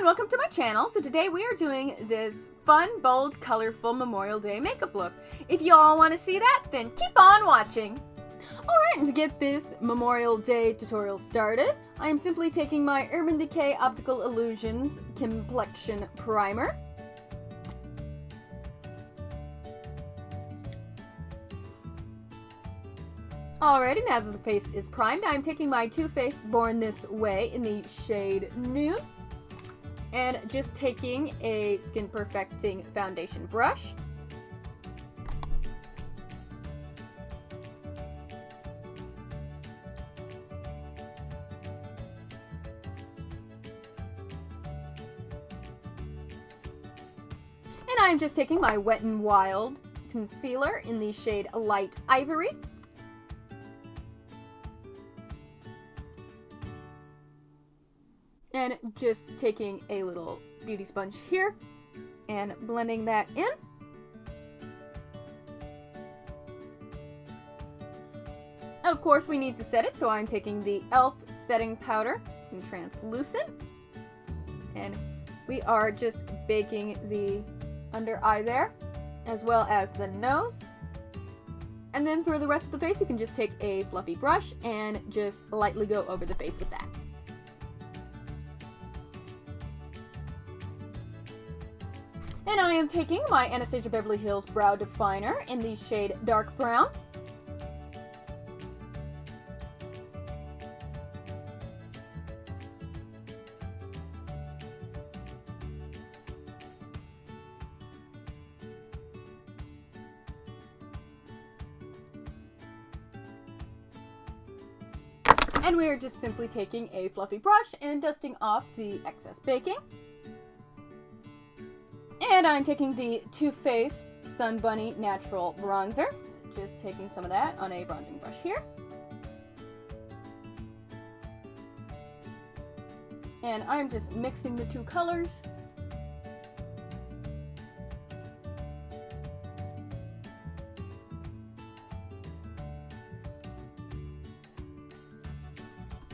and welcome to my channel. So today we are doing this fun, bold, colorful Memorial Day makeup look. If you all want to see that, then keep on watching. Alright, and to get this Memorial Day tutorial started, I am simply taking my Urban Decay Optical Illusions Complexion Primer. Alrighty, now that the face is primed, I'm taking my Too Faced Born This Way in the shade Nude. And just taking a Skin Perfecting foundation brush. And I'm just taking my Wet n Wild concealer in the shade Light Ivory. And just taking a little beauty sponge here and blending that in. Of course, we need to set it, so I'm taking the e.l.f. setting powder in translucent. And we are just baking the under eye there, as well as the nose. And then for the rest of the face, you can just take a fluffy brush and just lightly go over the face with that. And I am taking my Anastasia Beverly Hills Brow Definer in the shade Dark Brown. And we are just simply taking a fluffy brush and dusting off the excess baking. And I'm taking the Too Faced Sun Bunny Natural Bronzer. Just taking some of that on a bronzing brush here. And I'm just mixing the two colors.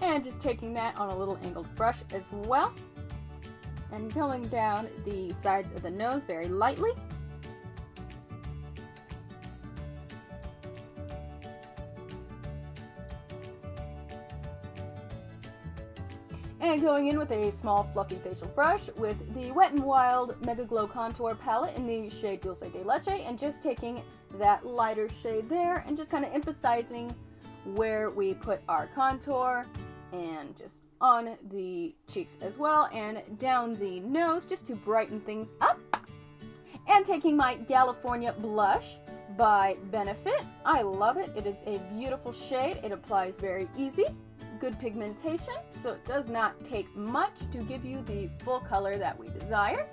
And just taking that on a little angled brush as well. And going down the sides of the nose very lightly. And going in with a small fluffy facial brush with the Wet n Wild Mega Glow Contour Palette in the shade Dulce de Leche, and just taking that lighter shade there and just kind of emphasizing where we put our contour and just on the cheeks as well, and down the nose just to brighten things up. And taking my California blush by Benefit. I love it. It is a beautiful shade. It applies very easy. Good pigmentation, so it does not take much to give you the full color that we desire.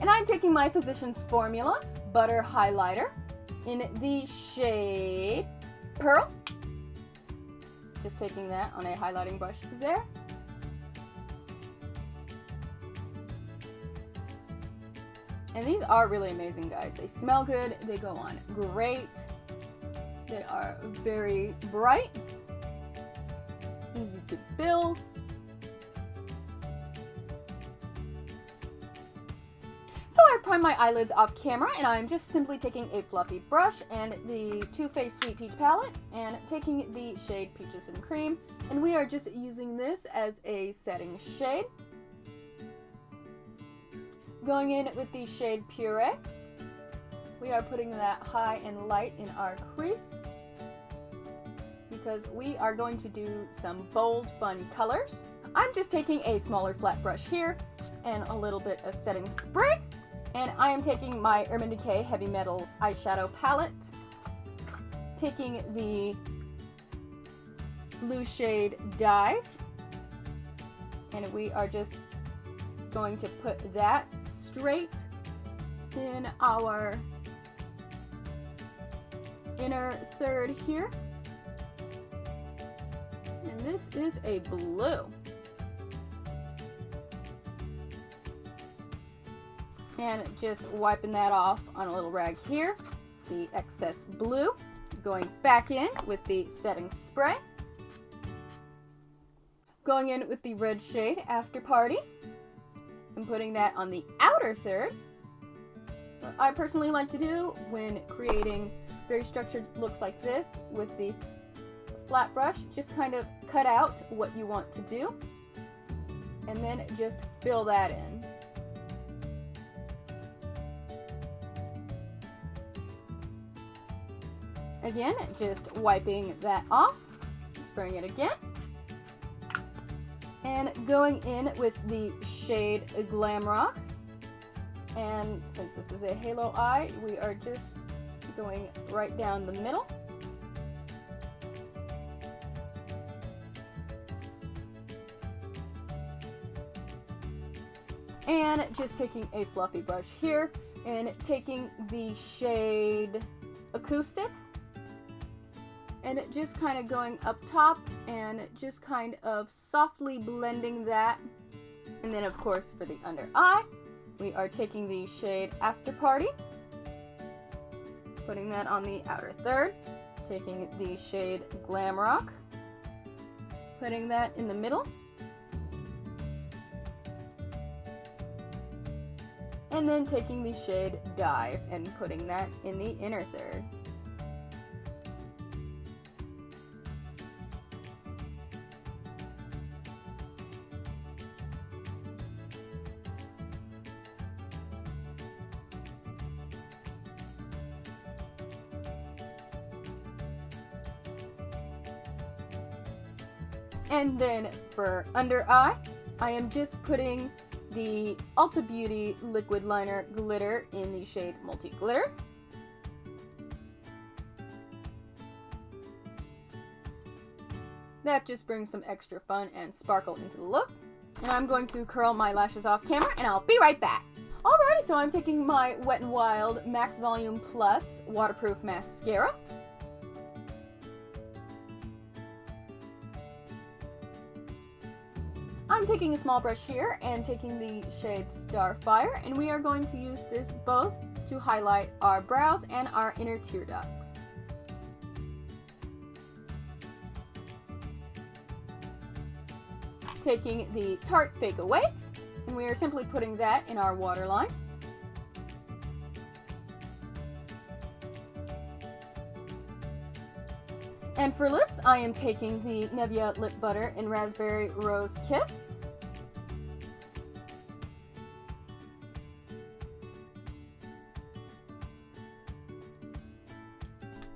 And I'm taking my Physicians Formula Butter Highlighter in the shade Pearl. Just taking that on a highlighting brush there. And these are really amazing, guys. They smell good, they go on great, they are very bright, easy to build. So I prime my eyelids off camera, and I'm just simply taking a fluffy brush and the Too Faced Sweet Peach palette and taking the shade Peaches and Cream, and we are just using this as a setting shade. Going in with the shade Puree, we are putting that high and light in our crease because we are going to do some bold, fun colors. I'm just taking a smaller flat brush here and a little bit of setting spray. And I am taking my Urban Decay Heavy Metals eyeshadow palette, taking the blue shade Dive, and we are just going to put that straight in our inner third here. And this is a blue. And just wiping that off on a little rag here, the excess blue. Going back in with the setting spray. Going in with the red shade After Party. and putting that on the outer third. What I personally like to do when creating very structured looks like this with the flat brush, just kind of cut out what you want to do and then just fill that in. Again, just wiping that off, spraying it again, and going in with the shade Glam Rock. And since this is a halo eye, we are just going right down the middle. And just taking a fluffy brush here and taking the shade Acoustic and just kind of going up top and just kind of softly blending that. And then of course for the under eye, we are taking the shade After Party, putting that on the outer third, taking the shade Glam Rock, putting that in the middle, and then taking the shade Dive and putting that in the inner third. And then for under eye, I am just putting the Ulta Beauty Liquid Liner Glitter in the shade Multi Glitter. That just brings some extra fun and sparkle into the look. And I'm going to curl my lashes off camera and I'll be right back. Alrighty, so I'm taking my Wet n Wild Max Volume Plus Waterproof Mascara. I'm taking a small brush here and taking the shade Starfire, and we are going to use this both to highlight our brows and our inner tear ducts. Taking the Tarte Fake Away, and we are simply putting that in our waterline. And for lips, I am taking the Nivea Lip Butter in Raspberry Rose Kiss.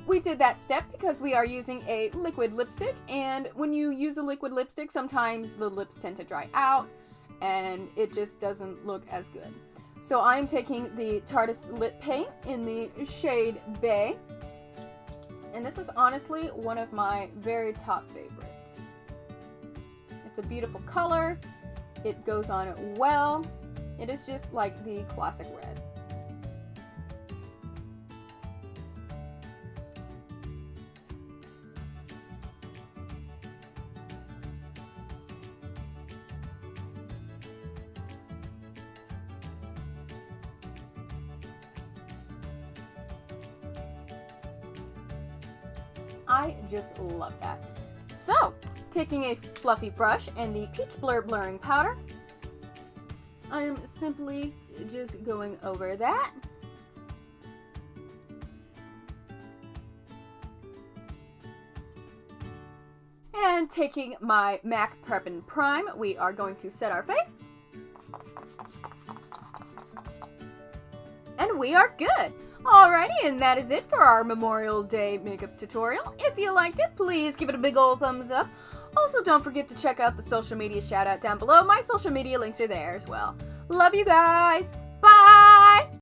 We did that step because we are using a liquid lipstick, and when you use a liquid lipstick, sometimes the lips tend to dry out and it just doesn't look as good. So I'm taking the Tarte Lip Paint in the shade Bay. And this is honestly one of my very top favorites. It's a beautiful color. It goes on well. It is just like the classic red. I just love that. So, taking a fluffy brush and the Peach Blur Blurring Powder, I am simply just going over that. And taking my MAC Prep and Prime, we are going to set our face. And we are good! Alrighty, and that is it for our Memorial Day makeup tutorial. If you liked it, please give it a big ol' thumbs up. Also, don't forget to check out the social media shout out down below. My social media links are there as well. Love you guys!